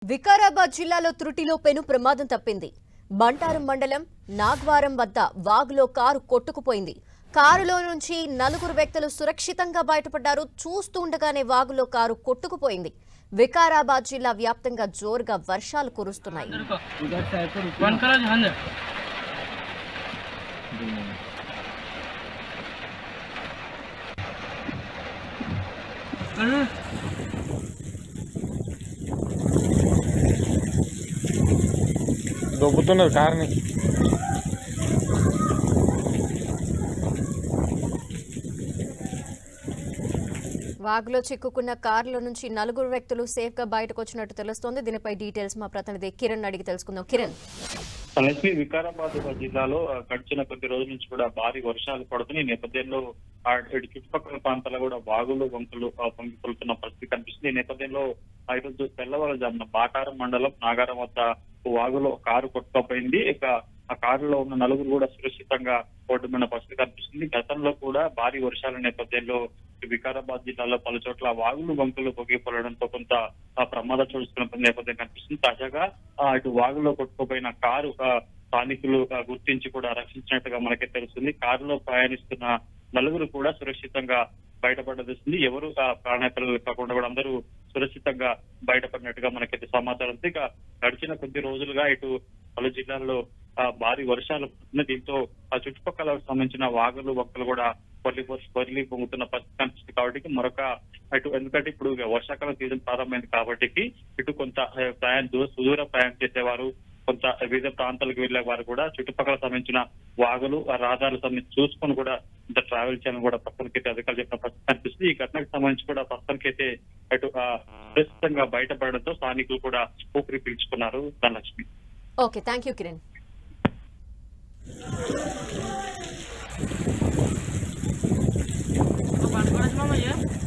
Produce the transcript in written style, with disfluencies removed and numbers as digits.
వికారాబాద్ జిల్లాలో త్రుటిలో పెను ప్రమాదం తప్పింది. బంటారం మండలం నాగ్వారం వద్ద వాగులో కారు కొట్టుకుపోయింది. కారులో నుంచి 4 వ్యక్తులు సురక్షితంగా బయటపడ్డారు. చూస్తుండగానే వాగులో కారు కొట్టుకుపోయింది. వికారాబాద్ జిల్లా వ్యాప్తంగా జోరుగా వర్షాలు కురుస్తున్నాయి. దొబ్బుతున్నది కార్ని. వాగులో చిక్కుకున్న కారులో నుంచి 4 వ్యక్తులు సేఫ్ గా బయటకు వచ్చినట్టు తెలుస్తోంది. దీనిపై డీటెయిల్స్ మా ప్రతినిధి కిరణ్ అడిగి తెలుసుకుందాం. కిరణ్, వికారాబాద్ జిల్లాలో గడిచిన కొద్ది రోజుల నుంచి కూడా భారీ వర్షాలు పడుతున్నాయి. ఈ నేపథ్యంలో చుట్టుపక్కల ప్రాంతాల్లో కూడా వాగులు వంకలు పొంగిపోతున్న పరిస్థితి కనిపిస్తుంది. ఈ నేపథ్యంలో ఈరోజు తెల్లవారుజామున బాటారం మండలం నాగారం వద్ద వాగులో కారు కొట్టుకుపోయింది. ఇక ఆ కారులో ఉన్న 4 కూడా సురక్షితంగా ఓటమైన పరిస్థితి కనిపిస్తుంది. గతంలో కూడా భారీ వర్షాల నేపథ్యంలో వికారాబాద్ జిల్లాలో పలు చోట్ల వాగులు వంకలు పొంగిపోవడంతో కొంత ప్రమాదం చూస్తున్న నేపథ్యం కనిపిస్తుంది. తాజాగా ఇటు వాగులో కొట్టుకుపోయిన కారు స్థానికులు గుర్తించి కూడా రక్షించినట్టుగా మనకే తెలుస్తుంది. కారులో ప్రయాణిస్తున్న 4 కూడా సురక్షితంగా బయటపడదొస్తుంది. ఎవరు ప్రాణాపాయాలు కాకుండా కూడా అందరూ సురక్షితంగా బయటపడినట్టుగా మనకైతే సమాచారం ఉంది. ఇక గడిచిన కొద్ది రోజులుగా ఇటు పలు జిల్లాల్లో భారీ వర్షాలు పడుతున్నాయి. దీంతో ఆ చుట్టుపక్కల సంబంధించిన వాగులు వంకలు కూడా పొర్లి పొంగుతున్న పరిస్థితి కనిపిస్తుంది. కాబట్టి మరొక ఎందుకంటే ఇప్పుడు వర్షాకాలం సీజన్ ప్రారంభమైంది కాబట్టి ఇటు కొంత సుదూర ప్రయాణం చేసేవారు, కొంత వివిధ ప్రాంతాలకు వెళ్లే వారు కూడా చుట్టుపక్కల సంబంధించిన వాగులు రహదారుల సంబంధించి చూసుకొని కూడా ఇంత ట్రావెల్ చేయడం కూడా ప్రస్తుతానికైతే అధికారులు చెప్పిన పరిస్థితి కనిపిస్తుంది. ఈ ఘటనకు సంబంధించి కూడా ప్రస్తుతానికైతే అటు సురక్షితంగా బయటపడడంతో స్థానికులు కూడా ఊపిరి పీల్చుకున్నారు. Dhanalakshmi. Okay, thank you Kiran. Apa?